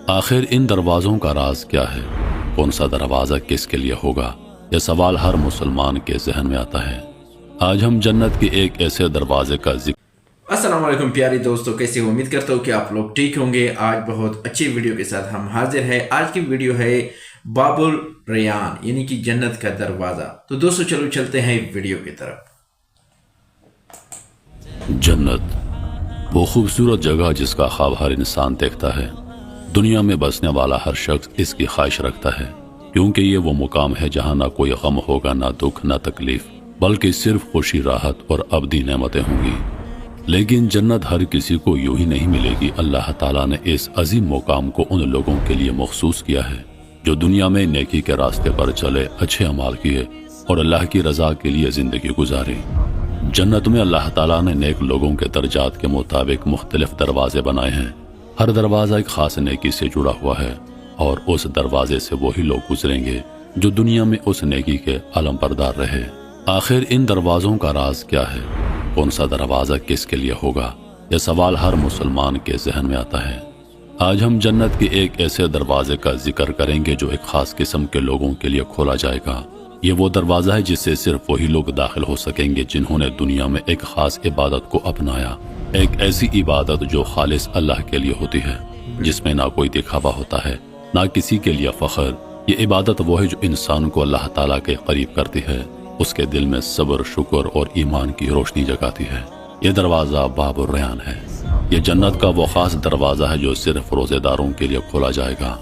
آخر ان دروازوں کا راز کیا ہے؟ کون سا دروازہ کس کے لیے ہوگا؟ یہ سوال ہر مسلمان کے ذہن میں آتا ہے۔ آج ہم جنت کے ایک ایسے دروازے کا ذکر۔ السلام علیکم پیاری دوستو، کیسے ہو؟ امید کرتا ہوں کہ آپ لوگ ٹھیک ہوں گے۔ آج بہت اچھی ویڈیو کے ساتھ ہم حاضر ہیں۔ آج کی ویڈیو ہے باب الریان، یعنی کہ جنت کا دروازہ۔ تو دوستو چلو چلتے ہیں ویڈیو کی طرف۔ جنت وہ خوبصورت جگہ جس کا خواب ہر انسان دیکھتا ہے۔ دنیا میں بسنے والا ہر شخص اس کی خواہش رکھتا ہے، کیونکہ یہ وہ مقام ہے جہاں نہ کوئی غم ہوگا، نہ دکھ، نہ تکلیف، بلکہ صرف خوشی، راحت اور ابدی نعمتیں ہوں گی۔ لیکن جنت ہر کسی کو یوں ہی نہیں ملے گی۔ اللہ تعالیٰ نے اس عظیم مقام کو ان لوگوں کے لیے مخصوص کیا ہے جو دنیا میں نیکی کے راستے پر چلے، اچھے اعمال کیے اور اللہ کی رضا کے لیے زندگی گزاری۔ جنت میں اللہ تعالیٰ نے نیک لوگوں کے درجات کے مطابق مختلف دروازے بنائے ہیں۔ ہر دروازہ ایک خاص نیکی سے جڑا ہوا ہے، اور اس دروازے سے وہی لوگ گزریں گے جو دنیا میں اس نیکی کے علم بردار رہے۔ آخر ان دروازوں کا راز کیا ہے؟ کون سا دروازہ کس کے لیے ہوگا؟ یہ سوال ہر مسلمان کے ذہن میں آتا ہے۔ آج ہم جنت کے ایک ایسے دروازے کا ذکر کریں گے جو ایک خاص قسم کے لوگوں کے لیے کھولا جائے گا۔ یہ وہ دروازہ ہے جس سے صرف وہی لوگ داخل ہو سکیں گے جنہوں نے دنیا میں ایک خاص عبادت کو اپنایا، ایک ایسی عبادت جو خالص اللہ کے لیے ہوتی ہے، جس میں نہ کوئی دکھاوا ہوتا ہے، نہ کسی کے لیے فخر۔ یہ عبادت وہ ہے جو انسان کو اللہ تعالیٰ کے قریب کرتی ہے، اس کے دل میں صبر، شکر اور ایمان کی روشنی جگاتی ہے۔ یہ دروازہ باب الریان ہے۔ یہ جنت کا وہ خاص دروازہ ہے جو صرف روزے داروں کے لیے کھولا جائے گا۔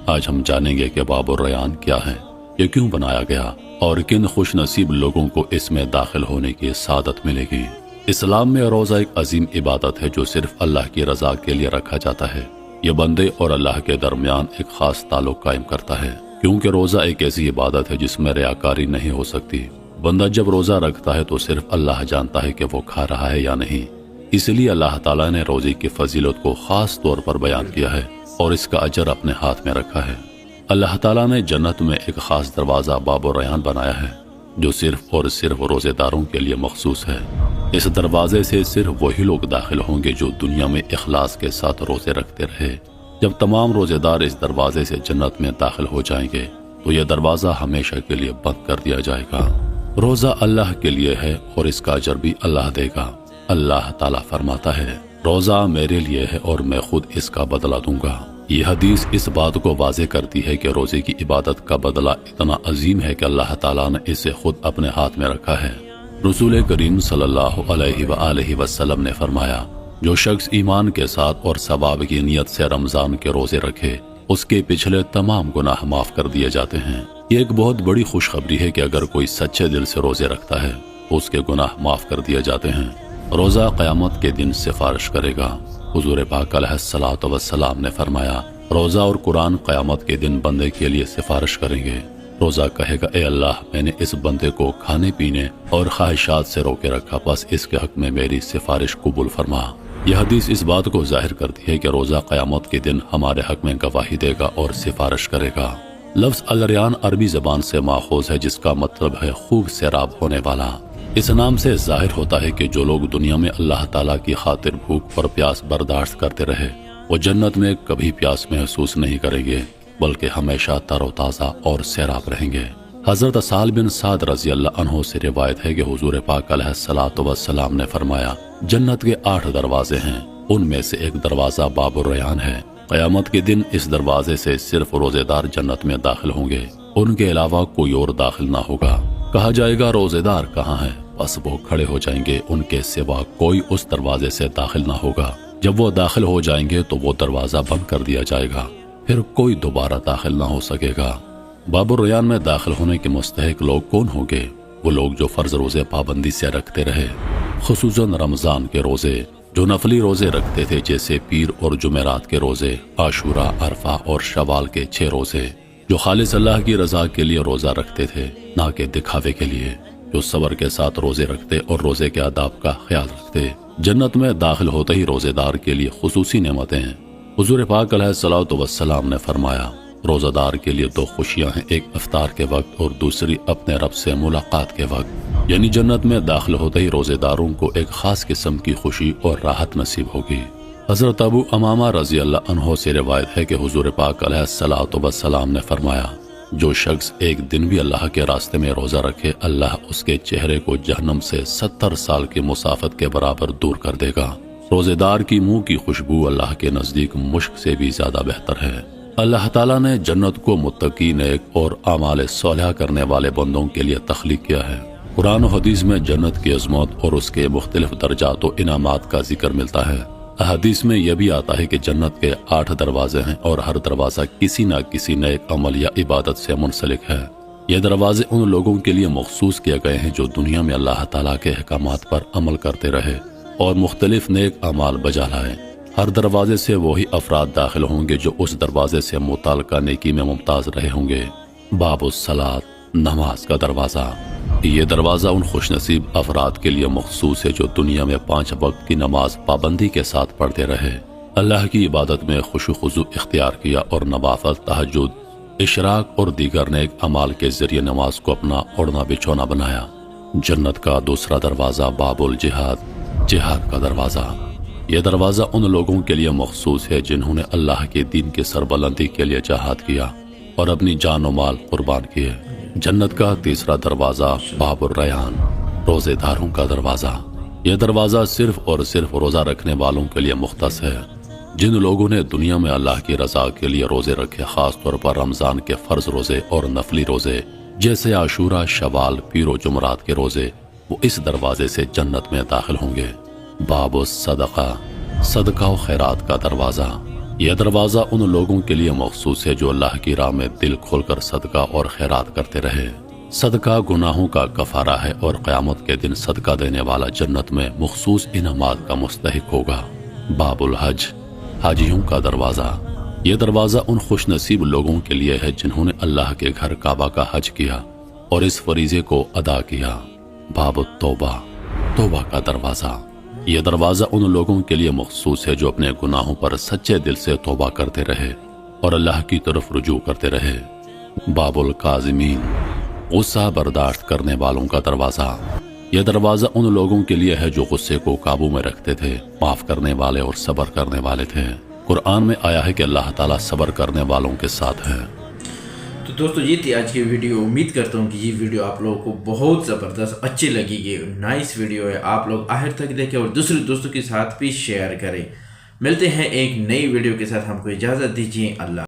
آج ہم جانیں گے کہ باب الریان کیا ہے، یہ کیوں بنایا گیا، اور کن خوش نصیب لوگوں کو اس میں داخل ہونے کی سعادت ملے گی۔ اسلام میں روزہ ایک عظیم عبادت ہے جو صرف اللہ کی رضا کے لیے رکھا جاتا ہے۔ یہ بندے اور اللہ کے درمیان ایک خاص تعلق قائم کرتا ہے، کیونکہ روزہ ایک ایسی عبادت ہے جس میں ریاکاری نہیں ہو سکتی۔ بندہ جب روزہ رکھتا ہے تو صرف اللہ جانتا ہے کہ وہ کھا رہا ہے یا نہیں۔ اس لیے اللہ تعالیٰ نے روزے کی فضیلت کو خاص طور پر بیان کیا ہے اور اس کا اجر اپنے ہاتھ میں رکھا ہے۔ اللہ تعالیٰ نے جنت میں ایک خاص دروازہ باب الریان بنایا ہے جو صرف اور صرف روزے داروں کے لیے مخصوص ہے۔ اس دروازے سے صرف وہی لوگ داخل ہوں گے جو دنیا میں اخلاص کے ساتھ روزے رکھتے رہے۔ جب تمام روزے دار اس دروازے سے جنت میں داخل ہو جائیں گے تو یہ دروازہ ہمیشہ کے لیے بند کر دیا جائے گا۔ روزہ اللہ کے لیے ہے اور اس کا اجر بھی اللہ دے گا۔ اللہ تعالیٰ فرماتا ہے، روزہ میرے لیے ہے اور میں خود اس کا بدلہ دوں گا۔ یہ حدیث اس بات کو واضح کرتی ہے کہ روزے کی عبادت کا بدلہ اتنا عظیم ہے کہ اللہ تعالیٰ نے اسے خود اپنے ہاتھ میں رکھا ہے۔ رسول کریم صلی اللہ علیہ وآلہ وسلم نے فرمایا، جو شخص ایمان کے ساتھ اور ثواب کی نیت سے رمضان کے روزے رکھے، اس کے پچھلے تمام گناہ معاف کر دیے جاتے ہیں۔ یہ ایک بہت بڑی خوشخبری ہے کہ اگر کوئی سچے دل سے روزے رکھتا ہے تو اس کے گناہ معاف کر دیے جاتے ہیں۔ روزہ قیامت کے دن سفارش کرے گا۔ حضور پاک علیہ الصلوۃ والسلام نے فرمایا، روزہ اور قرآن قیامت کے دن بندے کے لیے سفارش کریں گے۔ روزہ کہے گا، اے اللہ، میں نے اس بندے کو کھانے پینے اور خواہشات سے روکے رکھا، بس اس کے حق میں میری سفارش قبول فرما۔ یہ حدیث اس بات کو ظاہر کرتی ہے کہ روزہ قیامت کے دن ہمارے حق میں گواہی دے گا اور سفارش کرے گا۔ لفظ الریان عربی زبان سے ماخوذ ہے جس کا مطلب ہے خوب سیراب ہونے والا۔ اس نام سے ظاہر ہوتا ہے کہ جو لوگ دنیا میں اللہ تعالیٰ کی خاطر بھوک اور پیاس برداشت کرتے رہے، وہ جنت میں کبھی پیاس محسوس نہیں کریں گے، بلکہ ہمیشہ تر و تازہ اور سیراب رہیں گے۔ حضرت سہل بن سعد رضی اللہ عنہ سے روایت ہے کہ حضور پاک علیہ الصلوۃ والسلام نے فرمایا، جنت کے 8 دروازے ہیں، ان میں سے ایک دروازہ باب الریان ہے۔ قیامت کے دن اس دروازے سے صرف روزے دار جنت میں داخل ہوں گے، ان کے علاوہ کوئی اور داخل نہ ہوگا۔ کہا جائے گا، روزے دار کہاں ہیں؟ بس وہ کھڑے ہو جائیں گے، ان کے سوا کوئی اس دروازے سے داخل نہ ہوگا۔ جب وہ داخل ہو جائیں گے تو وہ دروازہ بند کر دیا جائے گا، پھر کوئی دوبارہ داخل نہ ہو سکے گا۔ باب الریان میں داخل ہونے کے مستحق لوگ کون ہوں گے؟ وہ لوگ جو فرض روزے پابندی سے رکھتے رہے، خصوصاً رمضان کے روزے، جو نفلی روزے رکھتے تھے جیسے پیر اور جمعرات کے روزے، عاشورہ، عرفہ اور شوال کے 6 روزے، جو خالص اللہ کی رضا کے لیے روزہ رکھتے تھے، نہ کہ دکھاوے کے لیے، جو صبر کے ساتھ روزے رکھتے اور روزے کے آداب کا خیال رکھتے۔ جنت میں داخل ہوتے ہی روزے دار کے لیے خصوصی نعمتیں ہیں۔ حضور پاک علیہ الصلوۃ والسلام نے فرمایا، روزہ دار کے لیے 2 خوشیاں ہیں، ایک افطار کے وقت اور دوسری اپنے رب سے ملاقات کے وقت۔ یعنی جنت میں داخل ہوتے ہی روزے داروں کو ایک خاص قسم کی خوشی اور راحت نصیب ہوگی۔ حضرت ابو امامہ رضی اللہ عنہ سے روایت ہے کہ حضور پاک علیہ الصلوۃ والسلام نے فرمایا، جو شخص ایک دن بھی اللہ کے راستے میں روزہ رکھے، اللہ اس کے چہرے کو جہنم سے 70 سال کی مسافت کے برابر دور کر دے گا۔ روزے دار کی منہ کی خوشبو اللہ کے نزدیک مشک سے بھی زیادہ بہتر ہے۔ اللہ تعالیٰ نے جنت کو متقی، نیک اور اعمال صالحہ کرنے والے بندوں کے لیے تخلیق کیا ہے۔ قرآن و حدیث میں جنت کی عظمت اور اس کے مختلف درجات و انعامات کا ذکر ملتا ہے۔ احادیث میں یہ بھی آتا ہے کہ جنت کے 8 دروازے ہیں اور ہر دروازہ کسی نہ کسی نیک عمل یا عبادت سے منسلک ہے۔ یہ دروازے ان لوگوں کے لیے مخصوص کیے گئے ہیں جو دنیا میں اللہ تعالیٰ کے احکامات پر عمل کرتے رہے اور مختلف نیک اعمال بجا لائے۔ ہر دروازے سے وہی افراد داخل ہوں گے جو اس دروازے سے متعلقہ نیکی میں ممتاز رہے ہوں گے۔ باب الصلاۃ، نماز کا دروازہ۔ یہ دروازہ ان خوش نصیب افراد کے لیے مخصوص ہے جو دنیا میں 5 وقت کی نماز پابندی کے ساتھ پڑھتے رہے، اللہ کی عبادت میں خشوع و خضوع اختیار کیا اور نوافل، تہجد، اشراق اور دیگر نیک اعمال کے ذریعے نماز کو اپنا اوڑھنا بچھونا بنایا۔ جنت کا دوسرا دروازہ، باب الجہاد، جہاد کا دروازہ۔ یہ دروازہ ان لوگوں کے لیے مخصوص ہے جنہوں نے اللہ کے دین کی سربلندی کے لیے جہاد کیا اور اپنی جان و مال قربان کیے۔ جنت کا تیسرا دروازہ، باب الریان، روزے داروں کا دروازہ۔ یہ دروازہ صرف اور صرف روزہ رکھنے والوں کے لیے مختص ہے۔ جن لوگوں نے دنیا میں اللہ کی رضا کے لیے روزے رکھے، خاص طور پر رمضان کے فرض روزے اور نفلی روزے جیسے عاشورہ، شوال، پیر و جمعرات کے روزے، وہ اس دروازے سے جنت میں داخل ہوں گے۔ باب الصدقہ، صدقہ و خیرات کا دروازہ۔ یہ دروازہ ان لوگوں کے لیے مخصوص ہے جو اللہ کی راہ میں دل کھول کر صدقہ اور خیرات کرتے رہے۔ صدقہ گناہوں کا کفارہ ہے اور قیامت کے دن صدقہ دینے والا جنت میں مخصوص انعامات کا مستحق ہوگا۔ باب الحج، حاجیوں کا دروازہ۔ یہ دروازہ ان خوش نصیب لوگوں کے لیے ہے جنہوں نے اللہ کے گھر کعبہ کا حج کیا اور اس فریضے کو ادا کیا۔ باب التوبہ، توبہ کا دروازہ۔ یہ دروازہ ان لوگوں کے لیے مخصوص ہے جو اپنے گناہوں پر سچے دل سے توبہ کرتے رہے اور اللہ کی طرف رجوع کرتے رہے۔ باب الکاظمین، غصہ برداشت کرنے والوں کا دروازہ۔ یہ دروازہ ان لوگوں کے لیے ہے جو غصے کو قابو میں رکھتے تھے، معاف کرنے والے اور صبر کرنے والے تھے۔ قرآن میں آیا ہے کہ اللہ تعالیٰ صبر کرنے والوں کے ساتھ ہے۔ تو دوستو یہ تھی آج کی ویڈیو۔ امید کرتا ہوں کہ یہ ویڈیو آپ لوگوں کو بہت زبردست اچھی لگی گی، نائس ویڈیو ہے، آپ لوگ آخر تک دیکھیں اور دوسرے دوستوں کے ساتھ بھی شیئر کریں۔ ملتے ہیں ایک نئی ویڈیو کے ساتھ، ہم کو اجازت دیجیے، اللہ